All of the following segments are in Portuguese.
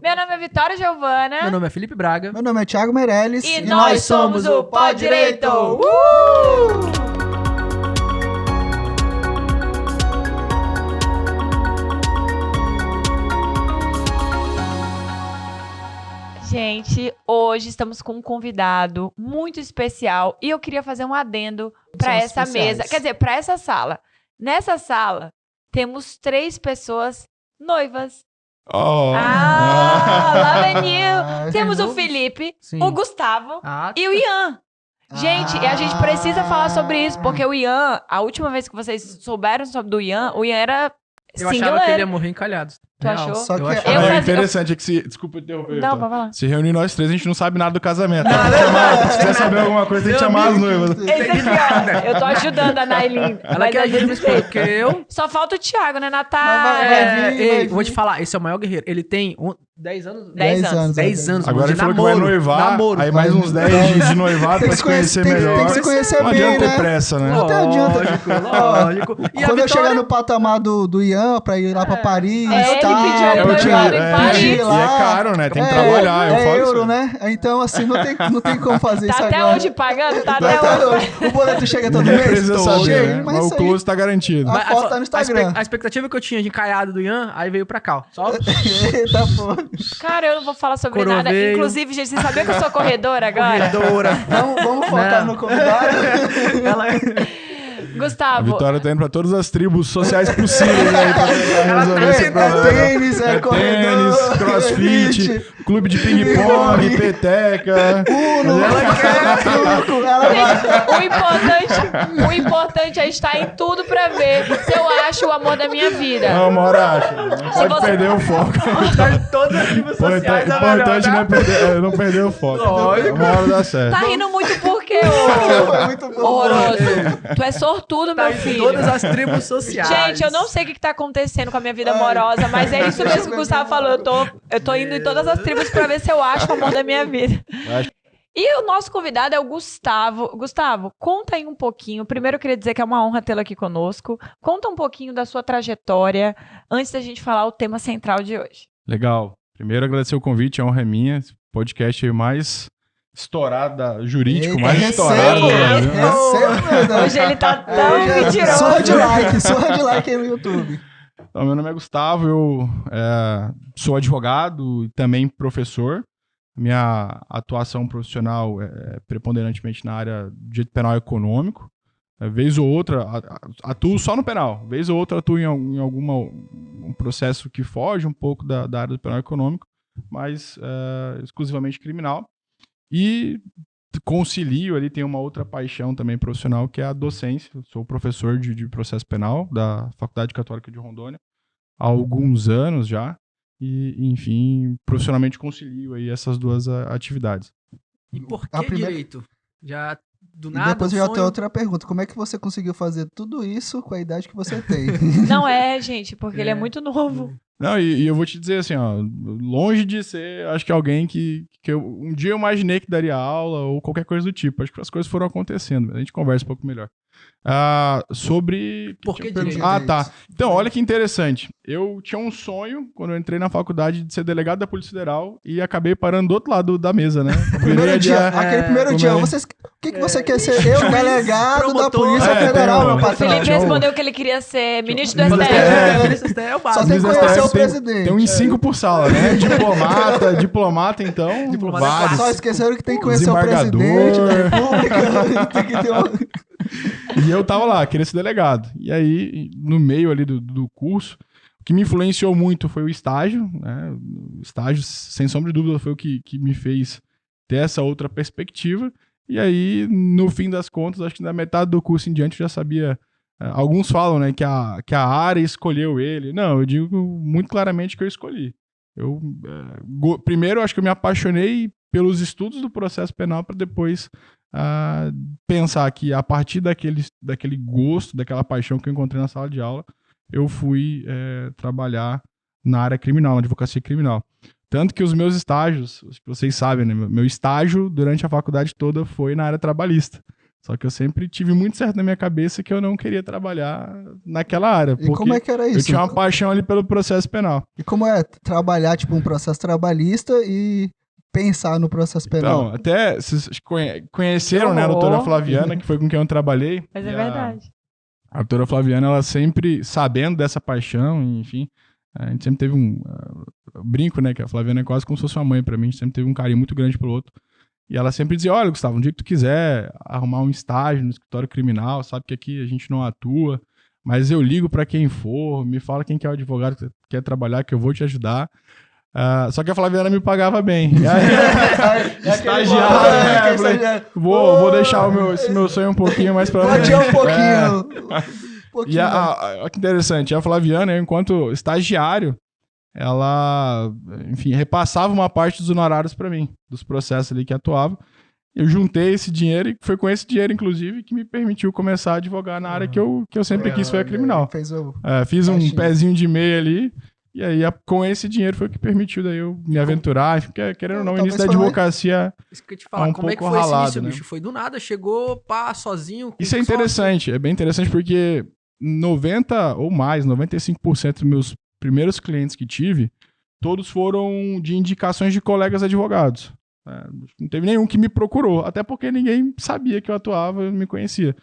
Meu nome é Vitória Giovana. Meu nome é Felipe Braga. Meu nome é Thiago Meirelles. E nós somos o Pó Direito. Gente, hoje estamos com um convidado muito especial e eu queria fazer um adendo para essa mesa, quer dizer, para essa sala. Nessa sala, temos 3 pessoas noivas. Lá vem eu. Temos o Felipe, o Gustavo e o Ian. Gente, e a gente precisa falar sobre isso, porque o Ian, a última vez que vocês souberam sobre o Ian era eu achava que ele ia morrer encalhado. Tu achou? Só que é interessante é que se... Desculpa interromper. Não, pode falar. Se reunir nós 3, a gente não sabe nada do casamento. Se quiser saber alguma coisa, tem que chamar as noivas. Eu tô ajudando a Nailin. Ela quer ajuda nesse ponto, porque eu... Só falta o Thiago, né, Natália? Vou te falar, esse é o maior guerreiro. Ele tem 10 anos? 10 anos. 10 anos. Agora ele falou que vai noivar, aí mais uns 10 de noivado pra se conhecer melhor. Tem que se conhecer não bem, adianta ter né? pressa, né? Não adianta. Lógico. Quando eu chegar no patamar do Ian, pra ir lá pra Paris, ele pediu eu noivado em Paris. E é caro, né? Tem que trabalhar, eu falo euro, isso. né? Então, assim, não tem como fazer isso até agora. hoje pagando? Tá até hoje. O boleto chega todo Ninguém mês? precisa saber, Chega, né? mas Mas o isso aí... close tá garantido. A foto tá no Instagram. A expectativa que eu tinha de encalhado do Ian, aí veio pra cá, ó. Só... Eita, porra. Cara, eu não vou falar sobre Coroa nada. veio. Inclusive, gente, vocês sabiam que eu sou corredora agora? Vamos focar no convidado. Gustavo. A Vitória tá indo pra todas as tribos sociais possíveis aí pra tentar resolver esse problema. Tênis, Tênis, crossfit, clube de ping-pong, peteca. Ela quer truco. Ela vai... O importante é estar em tudo pra ver se eu acho o amor da minha vida. Não, uma hora acha. Não pode perder o foco. Todas as tribos O sociais. importante não é perder o foco. Lógico. Uma hora dá certo. Tá rindo muito por quê, Foi muito bom. horroroso? Tu é sortudo, meu filho. Todas as tribos sociais. Gente, eu não sei o que tá acontecendo com a minha vida amorosa, mas é isso mesmo que o Gustavo falou. Eu tô indo em todas as tribos pra ver se eu acho o amor da minha vida. E o nosso convidado é o Gustavo. Gustavo, conta aí um pouquinho. Primeiro eu queria dizer que é uma honra tê-lo aqui conosco. Conta um pouquinho da sua trajetória antes da gente falar o tema central de hoje. Legal. Primeiro agradecer o convite, a honra é minha. Esse podcast aí mais estourado, jurídico, mais estourado do Brasil. Hoje ele tá tão mentiroso. Surra de like aí no YouTube. Então, meu nome é Gustavo, eu sou advogado e também professor. Minha atuação profissional é preponderantemente na área de direito penal econômico. Vez ou outra, atuo só no penal. Vez ou outra, atuo em um processo que foge um pouco da área do penal econômico, mas exclusivamente criminal. E concilio ali, tem uma outra paixão também profissional, que é a docência. Eu sou professor de processo penal da Faculdade Católica de Rondônia há alguns anos já. E, enfim, profissionalmente concilio aí essas duas atividades. E por que direito? Já do nada. E depois eu já tenho outra pergunta. Como é que você conseguiu fazer tudo isso com a idade que você tem? Não é, gente, porque ele é muito novo. Não, e eu vou te dizer assim, ó, longe de ser, acho que alguém que um dia eu imaginei que daria aula ou qualquer coisa do tipo. Acho que as coisas foram acontecendo, a gente conversa um pouco melhor. Sobre... Por que direito? Tá. Então, olha que interessante. Eu tinha um sonho, quando eu entrei na faculdade, de ser delegado da Polícia Federal e acabei parando do outro lado da mesa, né? Aquele primeiro dia, o que você quer ser? Eu, delegado da Polícia Federal, meu O patrão. Felipe respondeu que ele queria ser ministro do STF. Só tem que conhecer o presidente. Tem uns 5 por sala, né? Diplomata, então, vários. Só esqueceram que tem que conhecer o presidente da República. Tem que ter E eu tava lá, queria ser delegado. E aí, no meio ali do curso, o que me influenciou muito foi o estágio, né? O estágio, sem sombra de dúvida, foi o que me fez ter essa outra perspectiva. E aí, no fim das contas, acho que na metade do curso em diante eu já sabia. Alguns falam, né, que a área escolheu ele. Não, eu digo muito claramente que eu escolhi. Primeiro, acho que eu me apaixonei pelos estudos do processo penal para depois pensar que a partir daquele gosto, daquela paixão que eu encontrei na sala de aula, eu fui trabalhar na área criminal, na advocacia criminal. Tanto que os meus estágios, vocês sabem, né, meu estágio durante a faculdade toda foi na área trabalhista. Só que eu sempre tive muito certo na minha cabeça que eu não queria trabalhar naquela área. E como é que era isso? Eu tinha uma paixão ali pelo processo penal. E como é trabalhar, tipo, um processo trabalhista e pensar no processo penal? Então, até vocês conheceram, né, a doutora Flaviana, que foi com quem eu trabalhei. Mas é verdade. A doutora Flaviana, ela sempre, sabendo dessa paixão, enfim, a gente sempre teve brinco, né, que a Flaviana é quase como se fosse uma mãe pra mim, a gente sempre teve um carinho muito grande pelo outro. E ela sempre dizia, olha, Gustavo, um dia que tu quiser arrumar um estágio no escritório criminal, sabe que aqui a gente não atua, mas eu ligo pra quem for, me fala quem que é o advogado que quer trabalhar, que eu vou te ajudar. Só que a Flaviana me pagava bem. E aí, estagiário, vou deixar esse meu sonho um pouquinho mais pra frente. Pode um pouquinho. E olha que interessante, a Flaviana, enquanto estagiário, ela, enfim, repassava uma parte dos honorários para mim, dos processos ali que atuava. Eu juntei esse dinheiro e foi com esse dinheiro, inclusive, que me permitiu começar a advogar na área que eu sempre quis, foi a criminal. Fiz um pezinho de meia ali, e aí com esse dinheiro foi o que permitiu daí eu me aventurar. Porque, querendo ou não, o início da advocacia isso que eu te falar, como é que foi ralado, esse início, né? bicho? Foi do nada, chegou, sozinho. Isso é interessante, é bem interessante porque 90% ou mais, 95% dos meus primeiros clientes que tive, todos foram de indicações de colegas advogados. Não teve nenhum que me procurou, até porque ninguém sabia que eu atuava, me conhecia.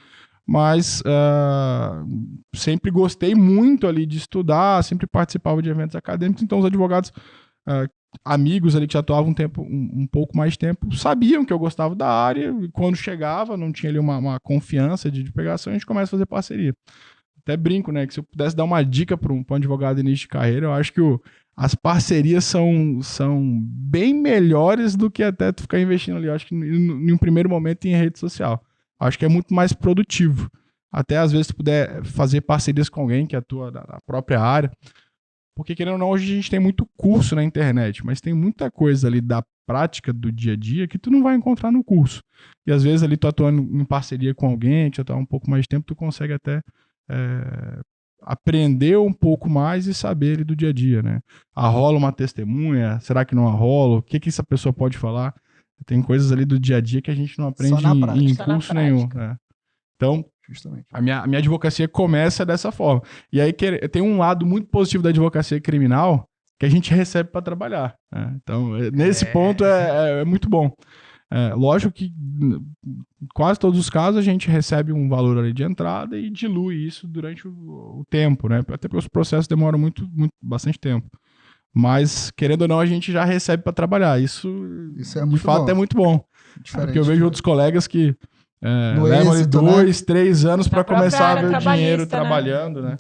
Mas sempre gostei muito ali de estudar, sempre participava de eventos acadêmicos, então os advogados, amigos ali que já atuavam um pouco mais tempo, sabiam que eu gostava da área, e quando chegava, não tinha ali uma confiança de pegação, a gente começa a fazer parceria. Até brinco, né? Que se eu pudesse dar uma dica para um advogado de início de carreira, eu acho que as parcerias são bem melhores do que até tu ficar investindo ali. Eu acho que em um primeiro momento em rede social. Eu acho que é muito mais produtivo. Até às vezes tu puder fazer parcerias com alguém que atua na própria área. Porque, querendo ou não, hoje a gente tem muito curso na internet, mas tem muita coisa ali da prática do dia a dia que tu não vai encontrar no curso. E às vezes ali tu atuando em parceria com alguém, que já tá um pouco mais de tempo, tu consegue até aprender um pouco mais e saber ali do dia a dia, né? Arrola uma testemunha? Será que não arrola? O que essa pessoa pode falar? Tem coisas ali do dia a dia que a gente não aprende em curso nenhum. Né? Então, justamente, a minha advocacia começa dessa forma. E aí tem um lado muito positivo da advocacia criminal que a gente recebe para trabalhar. Né? Então, nesse ponto é muito bom. Lógico que em quase todos os casos a gente recebe um valor ali de entrada e dilui isso durante o tempo, né? Até porque os processos demoram bastante tempo. Mas, querendo ou não, a gente já recebe para trabalhar. Isso é de fato bom. É muito bom. Porque eu vejo outros colegas que levam ali 2, 3 anos para começar a ver o dinheiro trabalhando, né?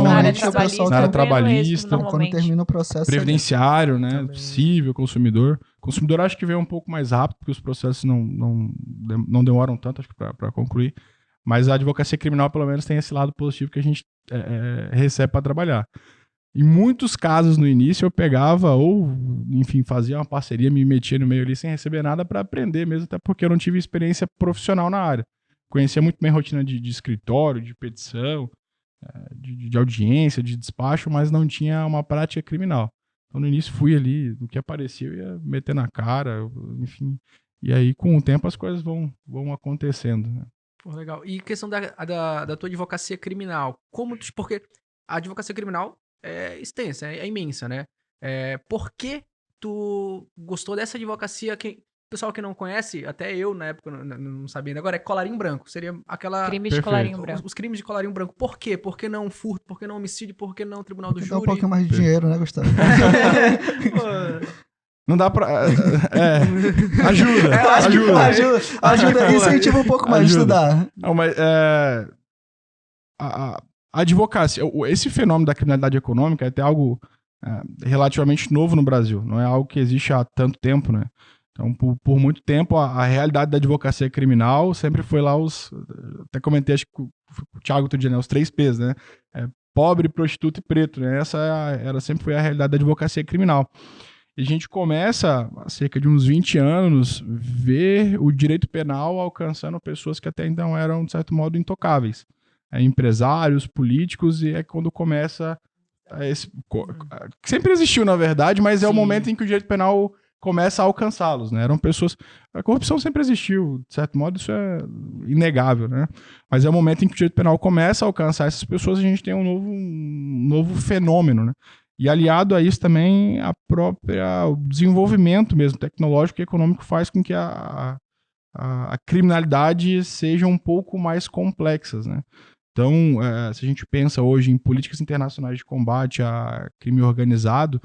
Na área trabalhista, quando termina o processo. Previdenciário, né? Civil, consumidor. Consumidor acho que vem um pouco mais rápido, porque os processos não demoram tanto, acho que para concluir. Mas a advocacia criminal, pelo menos, tem esse lado positivo que a gente recebe para trabalhar. Em muitos casos, no início, eu pegava ou, enfim, fazia uma parceria, me metia no meio ali sem receber nada para aprender mesmo, até porque eu não tive experiência profissional na área. Conhecia muito bem a rotina de escritório, de petição, de audiência, de despacho, mas não tinha uma prática criminal. Então, no início, fui ali, do que aparecia, eu ia meter na cara, enfim. E aí, com o tempo, as coisas vão acontecendo, né? Pô, legal. E questão da tua advocacia criminal, porque a advocacia criminal é extensa, é imensa, né? Por que tu gostou dessa advocacia? Pessoal que não conhece, até eu na época não sabia ainda, agora é colarinho branco, seria aquela... Crimes de colarinho branco. Os crimes de colarinho branco. Por quê? Por que não furto? Por que não homicídio? Por que não tribunal do júri? Dá um pouquinho mais de dinheiro, né, Gustavo? Não dá pra... Ajuda. Incentiva um pouco mais de estudar. Não, mas a advocacia, esse fenômeno da criminalidade econômica é até algo relativamente novo no Brasil. Não é algo que existe há tanto tempo, né? Então, por muito tempo, a realidade da advocacia criminal sempre foi lá até comentei, acho que o Thiago outro dia, né? Os 3 P's, né? Pobre, prostituta e preto, né? Essa sempre foi a realidade da advocacia criminal. E a gente começa, há cerca de uns 20 anos, ver o direito penal alcançando pessoas que até então eram, de certo modo, intocáveis. Empresários, políticos, e é quando começa sempre existiu, na verdade, mas é o momento em que o direito penal começa a alcançá-los, né? Eram pessoas... A corrupção sempre existiu, de certo modo, isso é inegável, né? Mas é o momento em que o direito penal começa a alcançar essas pessoas, a gente tem um novo fenômeno, né? E aliado a isso também o desenvolvimento mesmo tecnológico e econômico faz com que a criminalidade seja um pouco mais complexas, né? Então, se a gente pensa hoje em políticas internacionais de combate a crime organizado,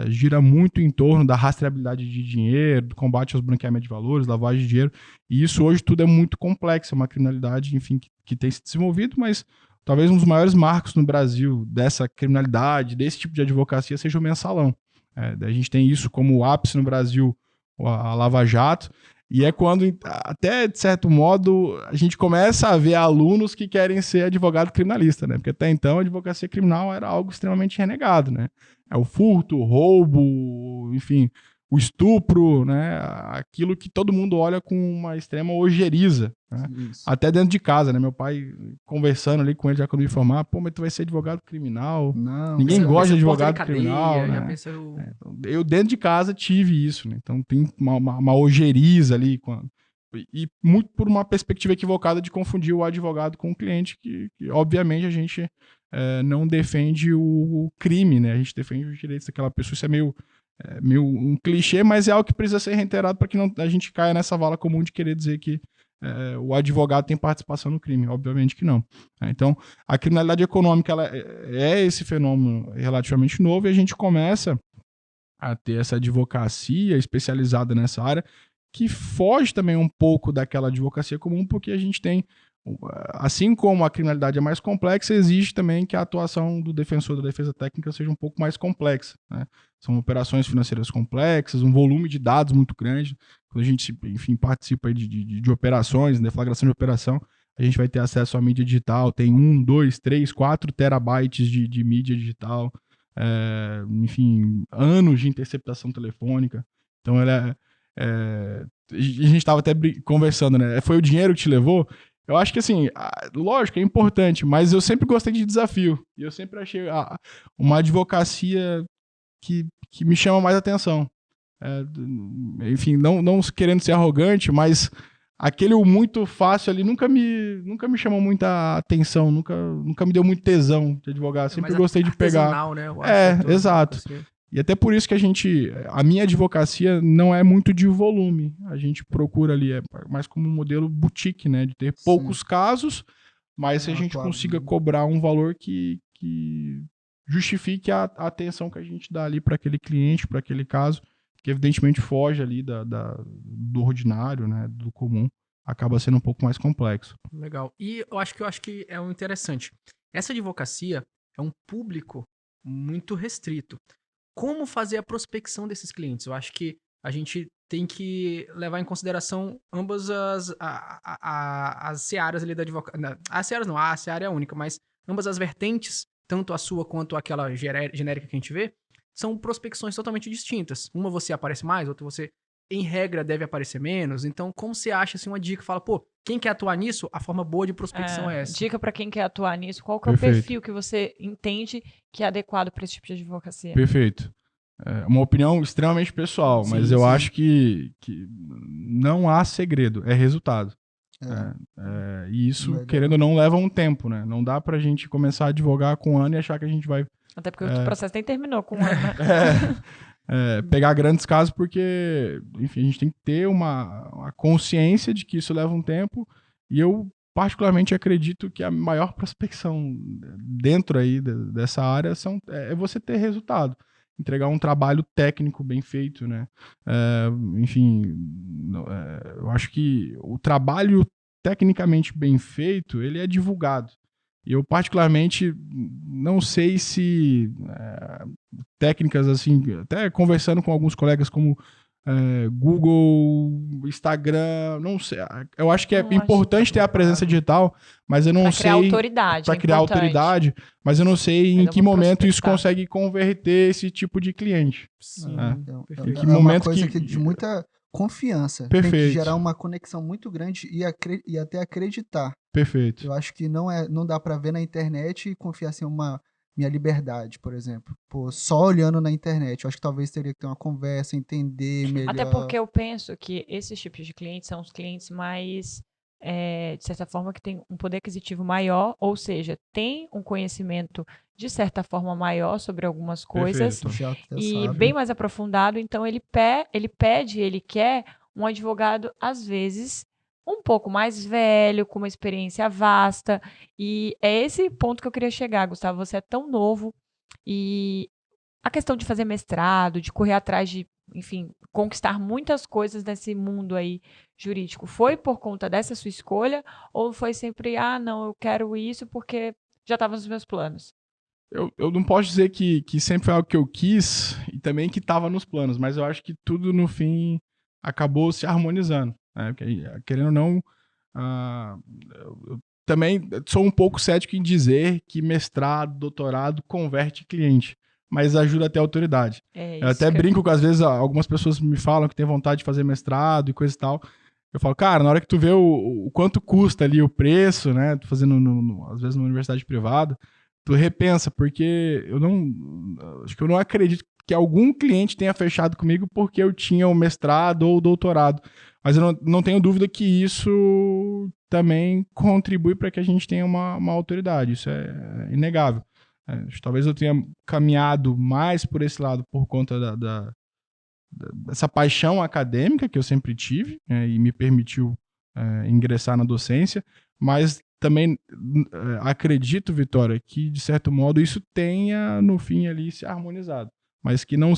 gira muito em torno da rastreabilidade de dinheiro, do combate aos branqueamentos de valores, lavagem de dinheiro, e isso hoje tudo é muito complexo, é uma criminalidade, enfim, que tem se desenvolvido, mas talvez um dos maiores marcos no Brasil dessa criminalidade, desse tipo de advocacia, seja o mensalão. A gente tem isso como ápice no Brasil, a Lava Jato, e é quando, até de certo modo, a gente começa a ver alunos que querem ser advogado criminalista, né? Porque até então a advocacia criminal era algo extremamente renegado, né? É o furto, o roubo, enfim, o estupro, né? Aquilo que todo mundo olha com uma extrema ojeriza, né? Até dentro de casa, né? Meu pai conversando ali com ele já quando me formar, pô, mas tu vai ser advogado criminal? Não, ninguém gosta de advogado cadeia, criminal, né? Pensou... Eu dentro de casa tive isso, né? Então tem uma ojeriza ali, e muito por uma perspectiva equivocada de confundir o advogado com o cliente, que obviamente a gente não defende o crime, né? A gente defende os direitos daquela pessoa. Isso é meio um clichê, mas é algo que precisa ser reiterado para que a gente caia nessa vala comum de querer dizer que o advogado tem participação no crime. Obviamente que não. Então, a criminalidade econômica ela é esse fenômeno relativamente novo e a gente começa a ter essa advocacia especializada nessa área que foge também um pouco daquela advocacia comum, porque a gente tem, assim como a criminalidade é mais complexa, exige também que a atuação do defensor da defesa técnica seja um pouco mais complexa, né? São operações financeiras complexas, um volume de dados muito grande. Quando a gente, enfim, participa aí de operações, deflagração de operação, a gente vai ter acesso à mídia digital, tem 1, 2, 3, 4 terabytes de mídia digital, enfim, anos de interceptação telefônica. Então, a gente estava até conversando, né? Foi o dinheiro que te levou? Eu acho que, assim, lógico, é importante, mas eu sempre gostei de desafio. E eu sempre achei uma advocacia que me chama mais atenção. Enfim, não querendo ser arrogante, mas aquele muito fácil ali nunca me chamou muita atenção, nunca me deu muito tesão de advogar. Sempre gostei de pegar. Né? Eu acho exato. E até por isso que a minha advocacia não é muito de volume. A gente procura ali, mais como um modelo boutique, né? De ter poucos casos, mas se a gente consiga cobrar um valor que justifique a atenção que a gente dá ali para aquele cliente, para aquele caso, que evidentemente foge ali do ordinário, né? Do comum, acaba sendo um pouco mais complexo. Legal. E eu acho que é um interessante. Essa advocacia é um público muito restrito. Como fazer a prospecção desses clientes? Eu acho que a gente tem que levar em consideração ambas as searas ali da advocacia. As searas não, a seara é única, mas ambas as vertentes, tanto a sua quanto aquela genérica que a gente vê, são prospecções totalmente distintas. Uma você aparece mais, outra você, em regra, deve aparecer menos. Então, como você acha assim, uma dica? Fala, pô, quem quer atuar nisso, a forma boa de prospecção é essa. Dica para quem quer atuar nisso, qual que é o perfil que você entende que é adequado para esse tipo de advocacia? Perfeito. Uma opinião extremamente pessoal, mas eu acho que não há segredo, é resultado. E isso, querendo ou não, leva um tempo, né? Não dá pra gente começar a advogar com um ano e achar que a gente vai... Até porque o processo nem terminou com um ano, né? Pegar grandes casos, porque, enfim, a gente tem que ter uma consciência de que isso leva um tempo, e eu particularmente acredito que a maior prospecção dentro aí dessa área é você ter resultado, entregar um trabalho técnico bem feito, né? Enfim, eu acho que o trabalho tecnicamente bem feito, ele é divulgado. Eu, particularmente, não sei se técnicas, assim, até conversando com alguns colegas como Google, Instagram, não sei. Eu acho que é importante ter a presença digital, mas eu não sei... Para criar autoridade, mas eu não sei em que momento isso consegue converter esse tipo de cliente. Sim, em que momento uma coisa de muita confiança. Perfeito. Tem que gerar uma conexão muito grande e até acreditar. Perfeito. Eu acho que não dá para ver na internet e confiar assim minha liberdade, por exemplo. Pô, só olhando na internet. Eu acho que talvez teria que ter uma conversa, entender melhor. Até porque eu penso que esses tipos de clientes são os clientes mais, de certa forma, que têm um poder aquisitivo maior, ou seja, tem um conhecimento, de certa forma, maior sobre algumas coisas. Perfeito. Já até E sabe. bem mais aprofundado, então ele pede, ele quer um advogado, às vezes, um pouco mais velho, com uma experiência vasta, e é esse ponto que eu queria chegar, Gustavo, você é tão novo, e a questão de fazer mestrado, de correr atrás de, enfim, conquistar muitas coisas nesse mundo aí jurídico, foi por conta dessa sua escolha, ou foi sempre, não, eu quero isso porque já estava nos meus planos? Eu não posso dizer que sempre foi algo que eu quis e também que estava nos planos, mas eu acho que tudo, no fim, acabou se harmonizando. Né? Querendo ou não, eu também sou um pouco cético em dizer que mestrado, doutorado converte cliente, mas ajuda até a autoridade. Eu até brinco que às vezes algumas pessoas me falam que tem vontade de fazer mestrado e coisa e tal. Eu falo, cara, na hora que tu vê o quanto custa ali o preço, né? Tu fazendo, às vezes, numa universidade privada, tu repensa, porque acho que eu não acredito que algum cliente tenha fechado comigo porque eu tinha o mestrado ou o doutorado. Mas eu não tenho dúvida que isso também contribui para que a gente tenha uma autoridade. Isso é inegável. Talvez eu tenha caminhado mais por esse lado por conta dessa paixão acadêmica que eu sempre tive, e me permitiu ingressar na docência, mas também acredito, Vitória, que de certo modo isso tenha no fim ali se harmonizado, mas que não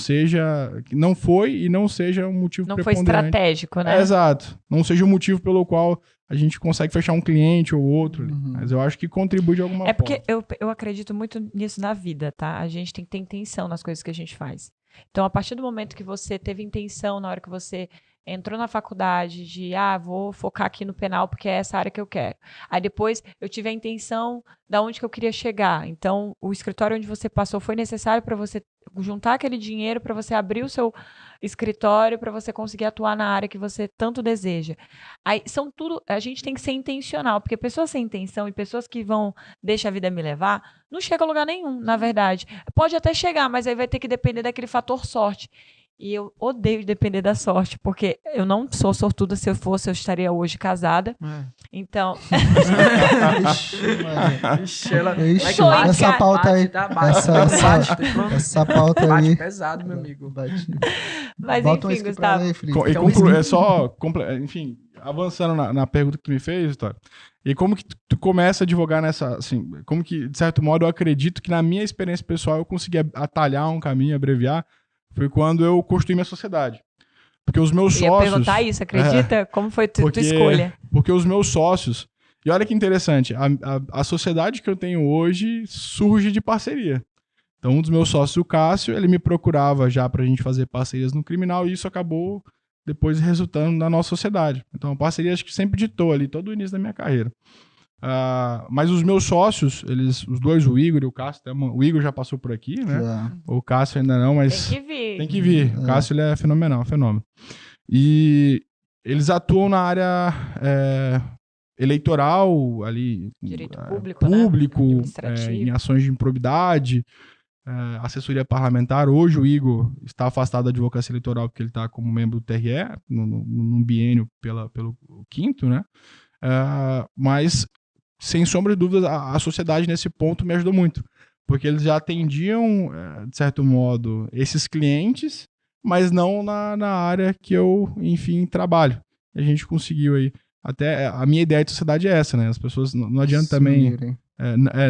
foi e não seja um motivo não preponderante. Não foi estratégico, né? Exato. Não seja um motivo pelo qual a gente consegue fechar um cliente ou outro, mas eu acho que contribui de alguma forma. É porque eu acredito muito nisso na vida, tá? A gente tem que ter intenção nas coisas que a gente faz. Então, a partir do momento que você teve intenção, na hora que você entrou na faculdade de, vou focar aqui no penal porque é essa área que eu quero. Aí depois eu tive a intenção da onde que eu queria chegar. Então, o escritório onde você passou foi necessário para você juntar aquele dinheiro, para você abrir o seu escritório, para você conseguir atuar na área que você tanto deseja. Aí a gente tem que ser intencional, porque pessoas sem intenção e pessoas que deixa a vida me levar, não chega a lugar nenhum, na verdade. Pode até chegar, mas aí vai ter que depender daquele fator sorte. E eu odeio depender da sorte, porque eu não sou sortuda. Se eu fosse, eu estaria hoje casada. Então... essa pauta aí... Essa pauta aí... Bate pesado, meu amigo. Mas enfim, Gustavo... Enfim, avançando na pergunta que tu me fez, Vitória, e como que tu começa a advogar nessa... Assim, como que, de certo modo, eu acredito que na minha experiência pessoal eu consegui atalhar um caminho, abreviar, foi quando eu construí minha sociedade. Porque os meus sócios... Eu ia perguntar isso, acredita? Como foi tua escolha? Porque os meus sócios... E olha que interessante, a sociedade que eu tenho hoje surge de parceria. Então, um dos meus sócios, o Cássio, ele me procurava já pra gente fazer parcerias no criminal, e isso acabou depois resultando na nossa sociedade. Então, a parceria acho que sempre ditou ali todo o início da minha carreira. Mas os meus sócios, os dois, o Igor e o Cássio, o Igor já passou por aqui, né? O Cássio ainda não, mas... Tem que vir. O Cássio, ele é fenomenal, fenômeno. E eles atuam na área eleitoral, ali... Direito público, né? Em ações de improbidade, assessoria parlamentar. Hoje o Igor está afastado da advocacia eleitoral porque ele está como membro do TRE, num biênio pelo quinto, né? Mas... Sem sombra de dúvidas, a sociedade nesse ponto me ajudou muito, porque eles já atendiam, de certo modo, esses clientes, mas não na área que eu, enfim, trabalho. E a gente conseguiu aí. Até a minha ideia de sociedade é essa, né? As pessoas não adianta também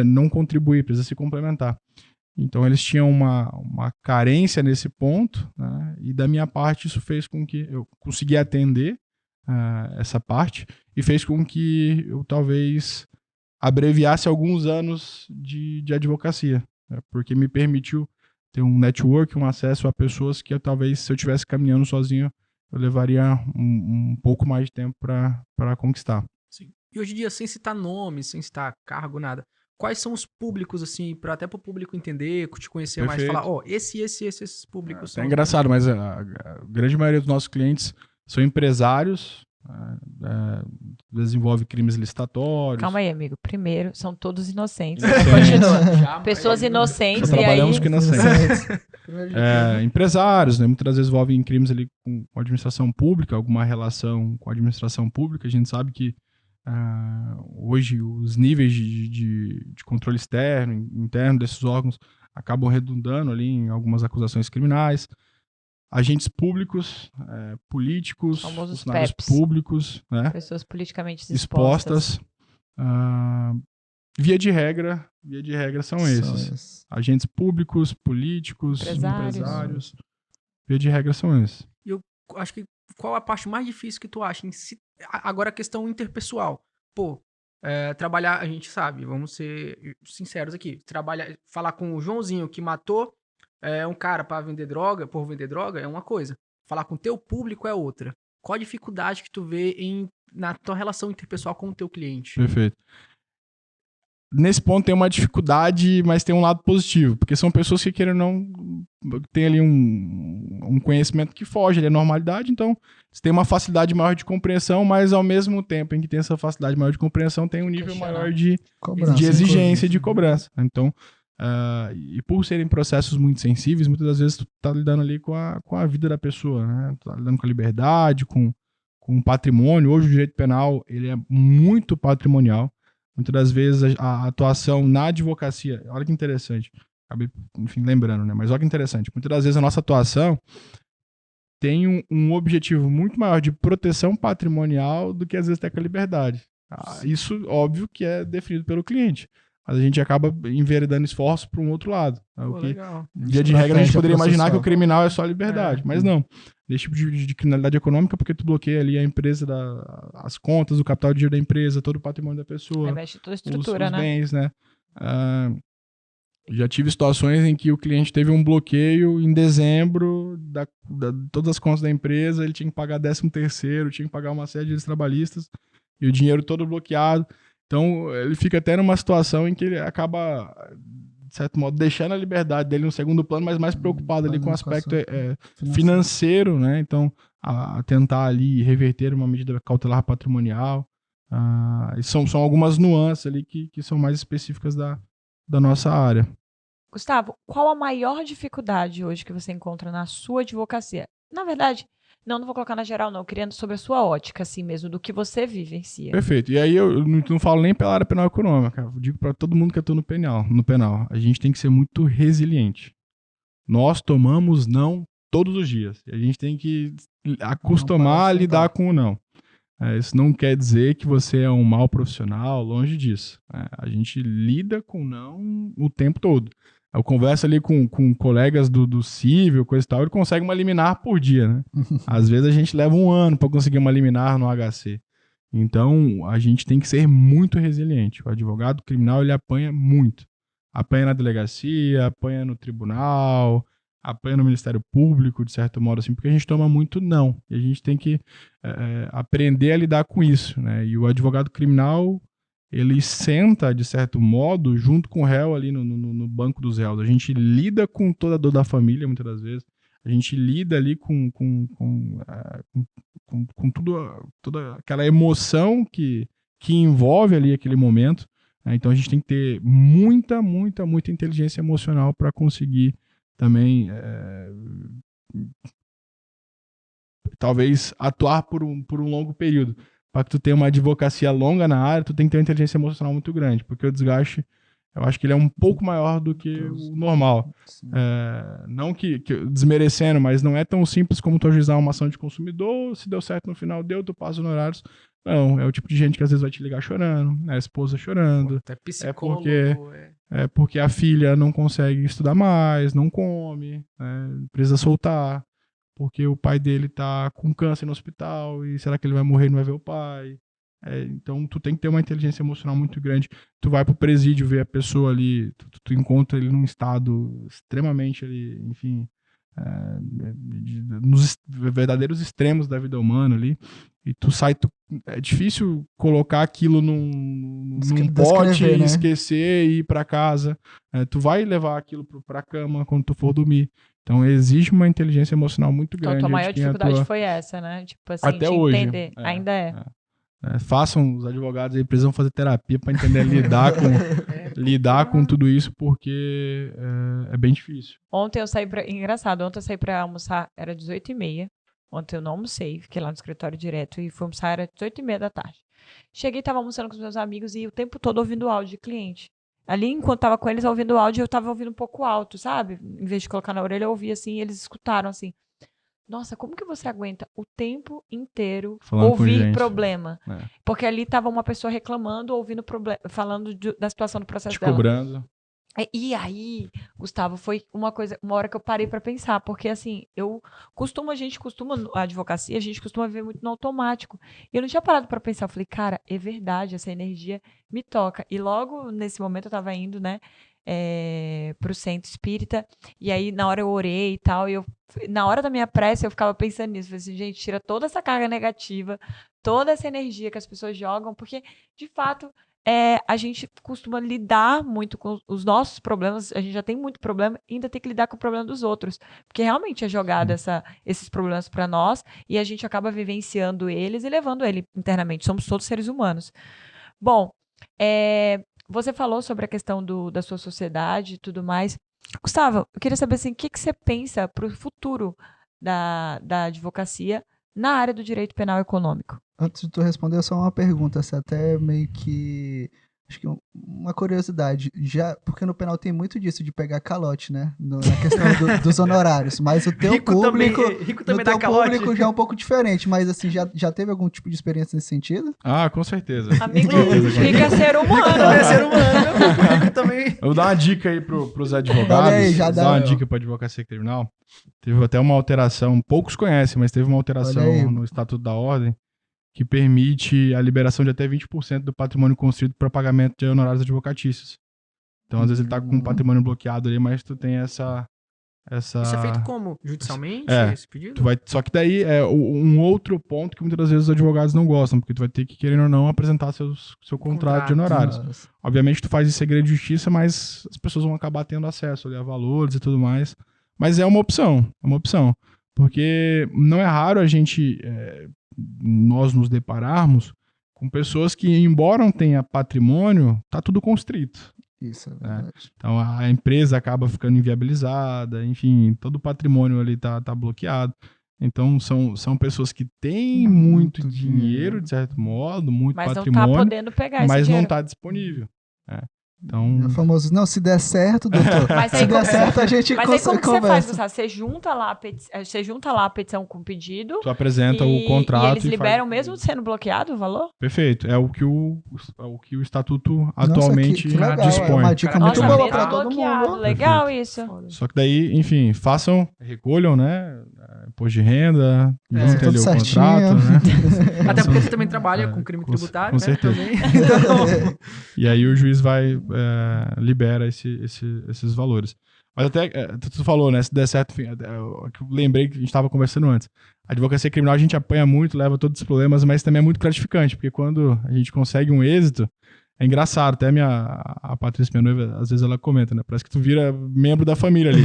não contribuir, precisa se complementar. Então eles tinham uma carência nesse ponto, né? E da minha parte isso fez com que eu conseguisse atender essa parte e fez com que eu talvez abreviasse alguns anos de advocacia, né? Porque me permitiu ter um network, um acesso a pessoas que talvez, se eu estivesse caminhando sozinho, eu levaria um pouco mais de tempo para conquistar. Sim. E hoje em dia, sem citar nomes, sem citar cargo, nada, quais são os públicos, assim, até para o público entender, te conhecer Perfeito. mais, falar, esses públicos são... É engraçado, mas a grande maioria dos nossos clientes são empresários, desenvolve crimes licitatórios. Calma aí, amigo. Primeiro, são todos inocentes. Inocentes. Continua. Pessoas inocentes Só e aí... trabalhamos com inocentes. Empresários, né? Muitas vezes envolvem crimes ali com a administração pública, alguma relação com a administração pública. A gente sabe que hoje os níveis de controle externo, interno desses órgãos acabam redundando ali em algumas acusações criminais. Agentes públicos, políticos, famosos funcionários PEPs. públicos, né? Pessoas politicamente Expostas. Via de regra são esses. Agentes públicos, políticos, empresários. Via de regra são esses. Eu acho que qual a parte mais difícil que tu acha? Agora a questão interpessoal. Pô, trabalhar, a gente sabe, vamos ser sinceros aqui. Falar com o Joãozinho que matou um cara por vender droga é uma coisa. Falar com o teu público é outra. Qual a dificuldade que tu vê na tua relação interpessoal com o teu cliente? Perfeito. Nesse ponto tem uma dificuldade, mas tem um lado positivo, porque são pessoas que querem não tem ali um conhecimento que foge da normalidade, então você tem uma facilidade maior de compreensão, mas ao mesmo tempo em que tem essa facilidade maior de compreensão, tem um nível maior de exigência e de cobrança. Então, e por serem processos muito sensíveis, muitas das vezes tu tá lidando ali com a vida da pessoa, né? Tu tá lidando com a liberdade, com o patrimônio. Hoje o direito penal ele é muito patrimonial. Muitas das vezes a atuação na advocacia, olha que interessante, acabei, enfim, lembrando, né? Mas olha que interessante, muitas das vezes a nossa atuação tem um objetivo muito maior de proteção patrimonial do que às vezes até com a liberdade. Isso, óbvio, que é definido pelo cliente, mas a gente acaba enveredando esforços para um outro lado. Via de regra, a gente poderia imaginar que o criminal é só a liberdade, mas não. Desse tipo de criminalidade econômica, porque tu bloqueia ali a empresa, as contas, o capital de giro da empresa, todo o patrimônio da pessoa. Mexe toda a estrutura, os né? bens, né? Já tive situações em que o cliente teve um bloqueio em dezembro todas as contas da empresa, ele tinha que pagar 13º, tinha que pagar uma série de direitos trabalhistas e o dinheiro todo bloqueado. Então, ele fica até numa situação em que ele acaba, de certo modo, deixando a liberdade dele no segundo plano, mas mais preocupado ali com o aspecto financeiro, né? Então, a tentar ali reverter uma medida cautelar patrimonial. E são algumas nuances ali que são mais específicas da nossa área. Gustavo, qual a maior dificuldade hoje que você encontra na sua advocacia? Na verdade, não vou colocar na geral, não. Querendo sobre a sua ótica, assim mesmo, do que você vivencia. Perfeito. E aí eu não falo nem pela área penal econômica. Eu digo para todo mundo que atua no penal. A gente tem que ser muito resiliente. Nós tomamos não todos os dias. E a gente tem que acostumar a lidar com o não. Isso não quer dizer que você é um mau profissional, longe disso. A gente lida com o não o tempo todo. Eu converso ali com colegas do civil, coisa e tal, ele consegue uma liminar por dia, né? Às vezes a gente leva um ano para conseguir uma liminar no HC. Então, a gente tem que ser muito resiliente. O advogado criminal, ele apanha muito. Apanha na delegacia, apanha no tribunal, apanha no Ministério Público, de certo modo, assim, porque a gente toma muito não. E a gente tem que aprender a lidar com isso, né? E o advogado criminal, ele senta, de certo modo, junto com o réu ali no banco dos réus. A gente lida com toda a dor da família, muitas das vezes. A gente lida ali com toda aquela emoção que envolve ali aquele momento. Então a gente tem que ter muita inteligência emocional para conseguir também talvez atuar por um longo período. Para que tu tenha uma advocacia longa na área, tu tem que ter uma inteligência emocional muito grande, porque o desgaste, eu acho que ele é um pouco maior do que o normal. Não que desmerecendo, mas não é tão simples como tu ajuizar uma ação de consumidor, se deu certo no final, tu passa os honorários. Não, é o tipo de gente que às vezes vai te ligar chorando, a esposa chorando. Até psicólogo. Porque a filha não consegue estudar mais, não come, precisa soltar. Porque o pai dele tá com câncer no hospital e será que ele vai morrer e não vai ver o pai? Então, tu tem que ter uma inteligência emocional muito grande. Tu vai pro presídio ver a pessoa ali, tu encontra ele num estado extremamente, ali, enfim, nos verdadeiros extremos da vida humana ali, e tu sai, é difícil colocar aquilo num pote, né? Esquecer e ir pra casa. Tu vai levar aquilo pra cama quando tu for dormir. Então, exige uma inteligência emocional muito grande. Então, a maior dificuldade foi essa, né? Tipo assim, até de hoje, entender. Ainda é. Façam, os advogados aí precisam fazer terapia para entender lidar com tudo isso, porque é bem difícil. Ontem eu saí engraçado, ontem eu saí pra almoçar, era 18h30. Ontem eu não almocei, fiquei lá no escritório direto e fui almoçar, era 18h30 da tarde. Cheguei, tava almoçando com os meus amigos e o tempo todo ouvindo áudio de cliente. Ali, enquanto tava com eles ouvindo áudio, eu tava ouvindo um pouco alto, sabe? Em vez de colocar na orelha, eu ouvia assim, eles escutaram assim. Nossa, como que você aguenta o tempo inteiro falando ouvir problema? Porque ali tava uma pessoa reclamando, ouvindo problema, falando da situação do processo dela. Cobrando. E aí, Gustavo, foi uma hora que eu parei pra pensar, porque assim, a advocacia, a gente costuma ver muito no automático. E eu não tinha parado pra pensar, eu falei, cara, é verdade, essa energia me toca. E logo nesse momento eu tava indo, né, pro centro espírita, e aí na hora eu orei e tal, e na hora da minha prece eu ficava pensando nisso, falei assim, gente, tira toda essa carga negativa, toda essa energia que as pessoas jogam, porque de fato a gente costuma lidar muito com os nossos problemas, a gente já tem muito problema, e ainda tem que lidar com o problema dos outros, porque realmente é jogado esses problemas para nós, e a gente acaba vivenciando eles e levando ele internamente, somos todos seres humanos. Bom, você falou sobre a questão da sua sociedade e tudo mais. Gustavo, eu queria saber assim, o que você pensa para o futuro da advocacia na área do direito penal econômico? Antes de tu responder, só uma pergunta, assim, até meio que... Acho que uma curiosidade, porque no penal tem muito disso, de pegar calote, né? Na questão dos honorários. Mas o teu rico também dá calote. Público já é um pouco diferente, mas assim, já teve algum tipo de experiência nesse sentido? Ah, com certeza. Amigo, rico é ser humano. Rico também. Eu vou dar uma dica aí pros advogados. Aí, dar uma dica pra advocacia criminal. Teve até uma alteração, poucos conhecem, mas teve uma alteração no Estatuto da Ordem, que permite a liberação de até 20% do patrimônio construído para pagamento de honorários advocatícios. Então, às vezes, ele está com um patrimônio bloqueado ali, mas tu tem essa... Isso é feito como? Judicialmente? Esse pedido? Só que daí é um outro ponto que muitas das vezes os advogados não gostam, porque tu vai ter que, querendo ou não, apresentar seu contrato de honorários. Nossa. Obviamente, tu faz em segredo de justiça, mas as pessoas vão acabar tendo acesso ali a valores e tudo mais. Mas é uma opção, porque não é raro nós nos depararmos com pessoas que, embora não tenha patrimônio, tá tudo constrito. Isso, é verdade. Então a empresa acaba ficando inviabilizada, enfim, todo o patrimônio ali tá bloqueado. Então são pessoas que têm muito dinheiro, de certo modo, muito patrimônio, mas não tá podendo pegar esse dinheiro. Mas não tá disponível. Então... É o famoso, não, se der certo, doutor, se der certo a gente conversa. Mas aí como que você faz, Gustavo? Você junta lá a petição com o pedido. Tu apresenta o contrato. E eles liberam mesmo sendo bloqueado o valor? Perfeito. É o que o Estatuto atualmente dispõe. É uma dica muito boa pra todo mundo. Legal isso. Só que daí, enfim, recolham, né? Imposto de renda, juntem ali o contrato, né? Até porque você também trabalha com crime tributário, com certeza. Então... E aí o juiz libera esses valores. Mas até, tu falou, né? Se der certo, enfim, eu lembrei que a gente estava conversando antes. A advocacia criminal a gente apanha muito, leva todos os problemas, mas também é muito gratificante, porque quando a gente consegue um êxito, é engraçado. Até a Patrícia, minha noiva, às vezes ela comenta, né? Parece que tu vira membro da família ali.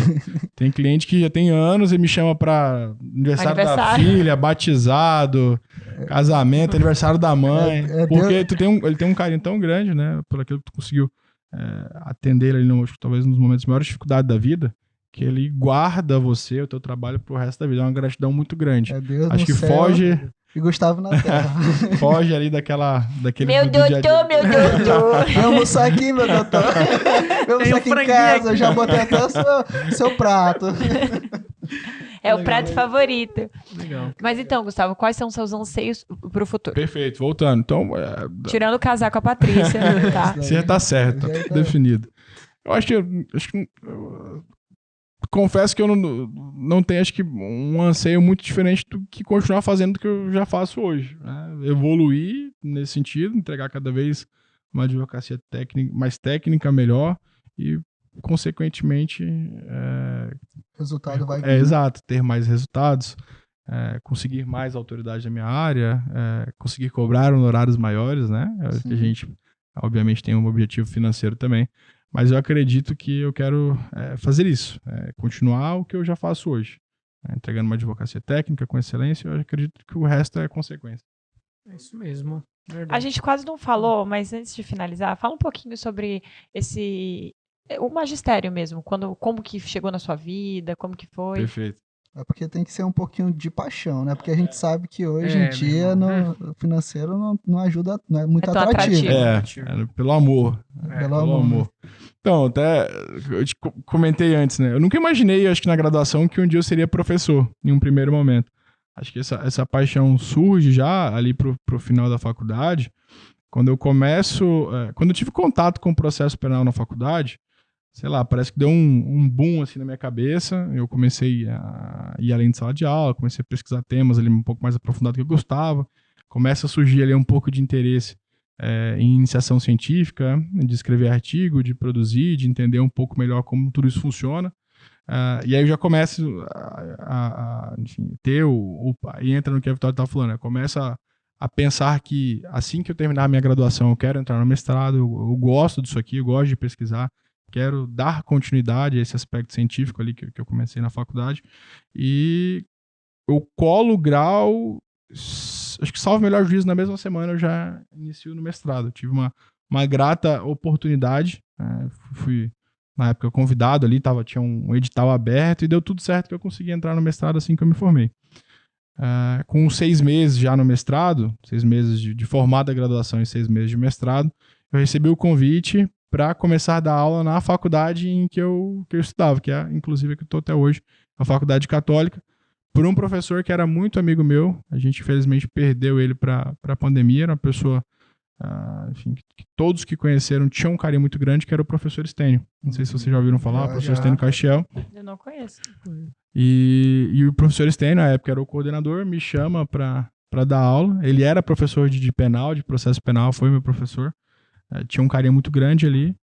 Tem cliente que já tem anos e me chama pra aniversário da filha, batizado, casamento, aniversário da mãe. Porque ele tem um carinho tão grande, né? Por aquilo que tu conseguiu atender ele, talvez nos momentos de maior dificuldade da vida, que ele guarda você, o teu trabalho pro resto da vida. É uma gratidão muito grande. Acho que foge... E Gustavo na terra. Foge ali daquele... Meu doutor. Vamos almoçar aqui, meu doutor. Vamos almoçar aqui em casa. Eu já botei até o seu prato. É o prato favorito. Legal. Mas então, Gustavo, quais são os seus anseios pro futuro? Perfeito, voltando. Então, tirando casar com a Patrícia, tá? Você já tá certo, tá definido. Eu acho que confesso que eu não tenho, acho que, um anseio muito diferente do que continuar fazendo do que eu já faço hoje. Né? Evoluir nesse sentido, entregar cada vez uma advocacia mais técnica, melhor e, consequentemente... resultado vai vir. Exato, ter mais resultados, conseguir mais autoridade na minha área, conseguir cobrar honorários maiores, né? A gente, obviamente, tem um objetivo financeiro também. Mas eu acredito que eu quero fazer isso, continuar o que eu já faço hoje. Entregando uma advocacia técnica com excelência, eu acredito que o resto é consequência. É isso mesmo. Verdade. A gente quase não falou, mas antes de finalizar, fala um pouquinho sobre o magistério mesmo, como que chegou na sua vida, como que foi. Perfeito. É porque tem que ser um pouquinho de paixão, né? Porque a gente sabe que hoje em dia o financeiro não ajuda, não é muito tão atrativo. Pelo amor. Pelo amor. Então, até eu te comentei antes, né? Eu nunca imaginei, acho que na graduação, que um dia eu seria professor, em um primeiro momento. Acho que essa paixão surge já ali pro final da faculdade, quando eu quando eu tive contato com o processo penal na faculdade, sei lá, parece que deu um boom assim na minha cabeça. Eu comecei a ir além de sala de aula, comecei a pesquisar temas ali um pouco mais aprofundados que eu gostava. Começa a surgir ali um pouco de interesse em iniciação científica, de escrever artigo, de produzir, de entender um pouco melhor como tudo isso funciona. E aí eu já começo enfim, e entra no que a Vitória estava falando, né? Começa a pensar que assim que eu terminar a minha graduação, eu quero entrar no mestrado, eu gosto disso aqui, eu gosto de pesquisar, quero dar continuidade a esse aspecto científico ali que eu comecei na faculdade. E eu colo o grau, acho que salvo o melhor juízo, na mesma semana eu já inicio no mestrado. Eu tive uma grata oportunidade, fui na época convidado ali, tinha um edital aberto e deu tudo certo que eu consegui entrar no mestrado assim que eu me formei. Com 6 meses já no mestrado, 6 meses de formada graduação e 6 meses de mestrado, eu recebi o convite para começar a dar aula na faculdade em que eu estudava, que é inclusive que eu estou até hoje, a Faculdade Católica, por um professor que era muito amigo meu. A gente infelizmente perdeu ele para a pandemia. Era uma pessoa, enfim, que todos que conheceram tinham um carinho muito grande, que era o professor Stênio. Não sei se vocês já ouviram falar, o professor Stênio Castiel. Eu não conheço. E o professor Stênio, na época era o coordenador, me chama para dar aula. Ele era professor de penal, de processo penal, foi meu professor. Tinha um carinho muito grande ali.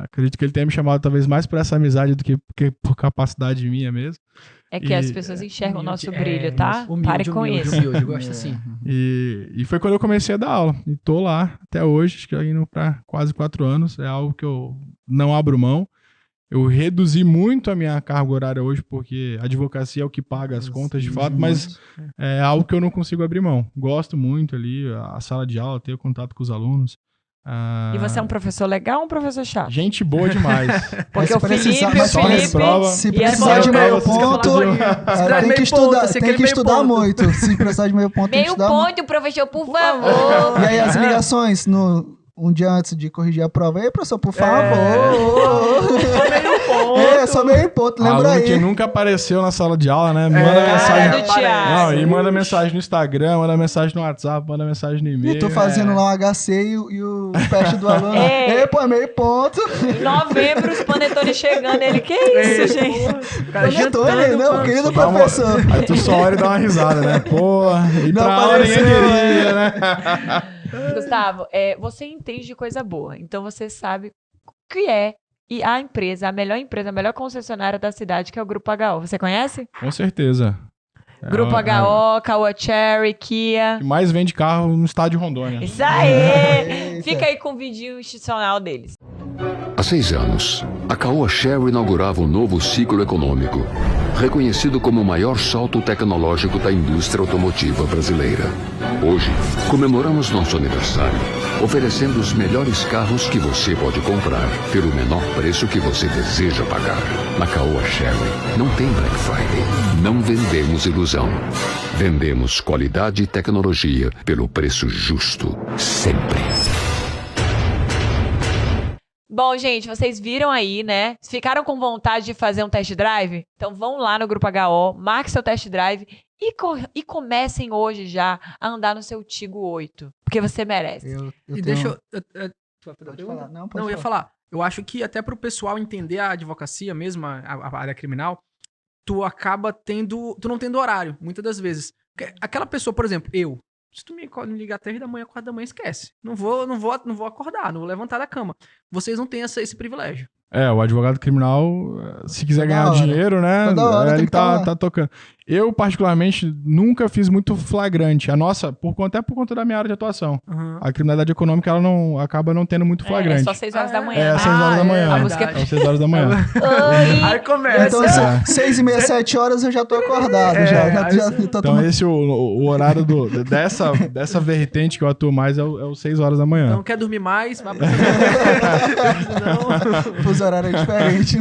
Acredito que ele tenha me chamado talvez mais por essa amizade do que por capacidade minha mesmo. É que as pessoas enxergam o nosso brilho, tá? Pare com isso. Humilde, gosto assim. E foi quando eu comecei a dar aula. E tô lá até hoje, acho que indo para quase 4 anos. É algo que eu não abro mão. Eu reduzi muito a minha carga horária hoje, porque a advocacia é o que paga as contas de fato, mas é algo que eu não consigo abrir mão. Gosto muito ali, a sala de aula, ter contato com os alunos. E você é um professor legal ou um professor chato? Gente boa demais. Porque o Felipe, se precisar de meio ponto, tem que estudar muito. Se precisar de meio ponto, tem que estudar muito. Meio ponto, professor, por favor. E aí as ligações um dia antes de corrigir a prova. Ei, professor, por favor. Só meio ponto, lembra aí. Que nunca apareceu na sala de aula, né? Manda mensagem. Manda mensagem no Instagram, manda mensagem no WhatsApp, manda mensagem no e-mail. E tô fazendo lá o HC e o peste do aluno. Ei, pô, meio ponto. Em novembro, os panetones chegando. Ele, que isso, gente? Panetone, não, querido professor. Aí tu só olha e dá uma risada, né? Porra, e pra aula ninguém queria, né? Gustavo, você entende de coisa boa, então você sabe o que é a empresa, a melhor concessionária da cidade, que é o Grupo HO. Você conhece? Com certeza. Grupo HO, Caoa Cherry, Kia. Que mais vende carro no estado de Rondônia. Isso aí! Fica aí com o vídeo institucional deles. Há 6 anos, a Caoa Cherry inaugurava um novo ciclo econômico, reconhecido como o maior salto tecnológico da indústria automotiva brasileira. Hoje, comemoramos nosso aniversário, oferecendo os melhores carros que você pode comprar pelo menor preço que você deseja pagar. Na Caoa Cherry, não tem Black Friday. Não vendemos ilusão. Vendemos qualidade e tecnologia pelo preço justo, sempre. Bom, gente, vocês viram aí, né? Ficaram com vontade de fazer um test drive? Então vão lá no Grupo HO, marque seu test drive e comecem hoje já a andar no seu Tigo 8. Porque você merece. Deixa eu... Pode falar. Não, eu ia falar. Eu acho que até pro pessoal entender a advocacia mesmo, a área criminal, tu não tendo horário, muitas das vezes. Aquela pessoa, por exemplo, se tu me ligar 3 da manhã, 4 da manhã, esquece. Não vou acordar, não vou levantar da cama. Vocês não têm esse privilégio. O advogado criminal, se quiser Toda ganhar hora. dinheiro, né? Toda hora tem Ele que tá lá. tá tocando. Eu, particularmente, nunca fiz muito flagrante. A nossa, até por conta da minha área de atuação. Uhum. A criminalidade econômica, ela não acaba não tendo muito É flagrante. só 6 horas da manhã. É, às né? 6 horas da manhã. A música- Às 6 horas da manhã. Oi! Aí começa. Então, 6h30, 7 horas eu já tô acordado. É, já aí tô Então, tomando... esse o horário dessa vertente que eu atuo mais é o 6 horas da manhã. Então quer dormir mais, vai pra Não. Fuso horário é diferente.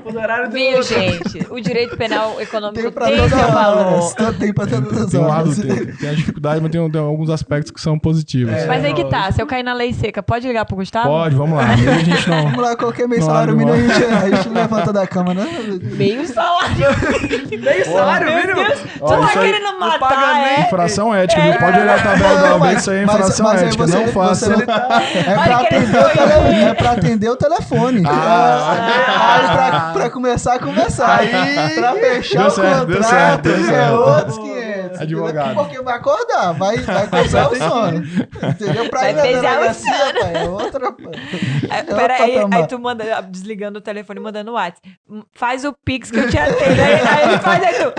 O horário do Viu, gente? O direito penal econômico Tem pra tem toda seu valor. hora. Tem pra todas as Tem um lado, horas. tem a dificuldade, mas tem alguns aspectos que são positivos. Mas aí que tá, se eu cair na lei seca, pode ligar pro Gustavo? Pode, vamos lá. Aí a gente não... Vamos lá, qualquer mês Não salário abre mínimo mão. a gente levanta da cama, né? Meio salário. meio salário Meu mínimo. Deus, tu Ó, tá isso aí- querendo não matar, paga nem Infração ética, viu? Pode olhar a tabela da OAB, isso aí é infração aí ética. você- Não faça. você- É Olha pra, que ele atender o foi. é pra atender o telefone. Aí pra começar, Aí pra fechar Deu o certo, contrato deu certo, deu é certo. outros 500. Advogado. Porque vai acordar, vai coçar o sono. Entendeu? Pra Vai ir na pesar o delegacia, pai, é outra... Peraí, patamar. aí tu manda, desligando o telefone e mandando o WhatsApp. Faz o Pix que eu te atendo. Aí ele faz, aí tu.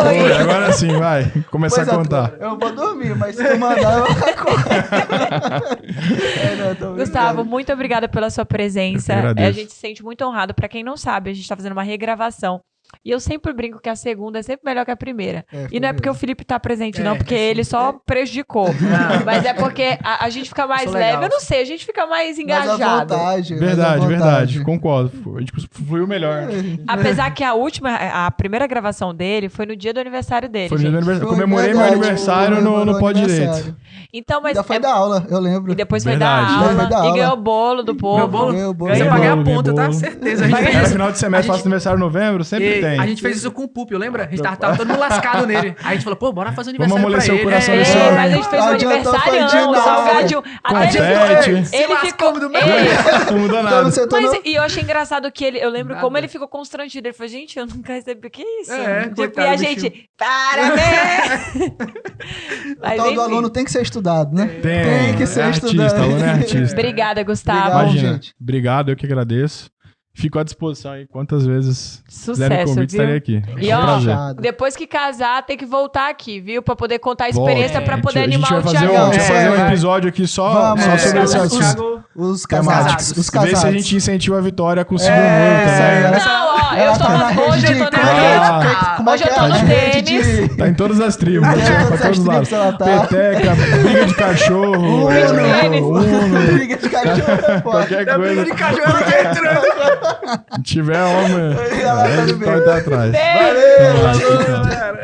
Oi, Oi! agora sim, vai. Começar Pois a é, contar. eu vou dormir, mas se tu mandar, eu acordo. Gustavo, muito obrigada pela sua presença. Eu que agradeço. A gente se sente muito honrado. Pra quem não sabe, a gente tá fazendo uma regravação. E eu sempre brinco que a segunda é sempre melhor que a primeira. E não é porque o Felipe tá presente, não, porque ele só prejudicou. Mas é porque a gente fica mais Sou leve. legal. Eu não sei, a gente fica mais Mais à engajado. vontade. mais à Verdade, vontade. verdade. Concordo. A gente fluiu melhor. Apesar que a primeira gravação dele foi no dia do aniversário dele. Foi no dia do gente. aniversário. Eu Foi comemorei meu verdade, aniversário comemorou no o Pó Direito. aniversário. Então, mas Ainda foi é- da aula, eu lembro. E depois foi Verdade. da aula, Foi da e aula. ganhou o bolo do povo. Meu bolo? Ganhou o bolo. Você Ganhei pagar a bolo, ponta, ganhei tá? bolo. Certeza. A gente fez Era isso. final de semestre, faço aniversário em novembro, sempre E tem. a gente fez isso com o Púpio, lembra? A gente tava todo mundo lascado nele. Aí a gente falou, pô, bora fazer Vamos aniversário pra amolecer o ele. coração É, desse É, homem. mas a gente fez um Adiantou, aniversário, foi de não, nada. salgadinho. Até ele Confete. Se ele lascamos ficou... do mesmo Ele- Não muda Então nada. você Mas, tornou... e eu achei engraçado que ele... Eu lembro Nada. como ele ficou constrangido. Ele falou, gente, eu nunca recebi... O que é isso? É, Tipo, coitado e a do gente... Parabéns! O Mas, tal do enfim. aluno tem que ser estudado, né? Tem que ser é estudado. artista, aluno é artista. Obrigada, Gustavo. Obrigado. Imagina. gente. Obrigado, eu que agradeço. Fico à disposição aí. Quantas vezes quiserem Sucesso, convite, viu? estarei aqui. E É um ó, prazer. depois que casar, tem que voltar aqui, viu? Pra poder contar a experiência, Volta. pra poder A gente animar vai o fazer Thiagão. a gente vai fazer um É. episódio aqui só Vamos, sobre esse os- assunto. Thiago, Os Temáticos. casados. Os Ver casados. se a gente incentiva a Vitória a conseguir um isso aí, muito, né? Não, ó, Ela eu tô tá na hoje rede eu de... tô na como é que é? Ah. Como é Hoje que eu é? tô no A rede tênis. de- Tá em todas as tribos, Tá em né? todas Pra as todos os lados. tribos ela tá. Peteca, briga de cachorro, tênis. Uno, Briga de cachorro é foda. qualquer a briga coisa. de cajueiro tá entrando. Se tiver homem, Ela tá a no gente meio. tá atrás. Beijo. Valeu, Vamos lá, valeu. tchau.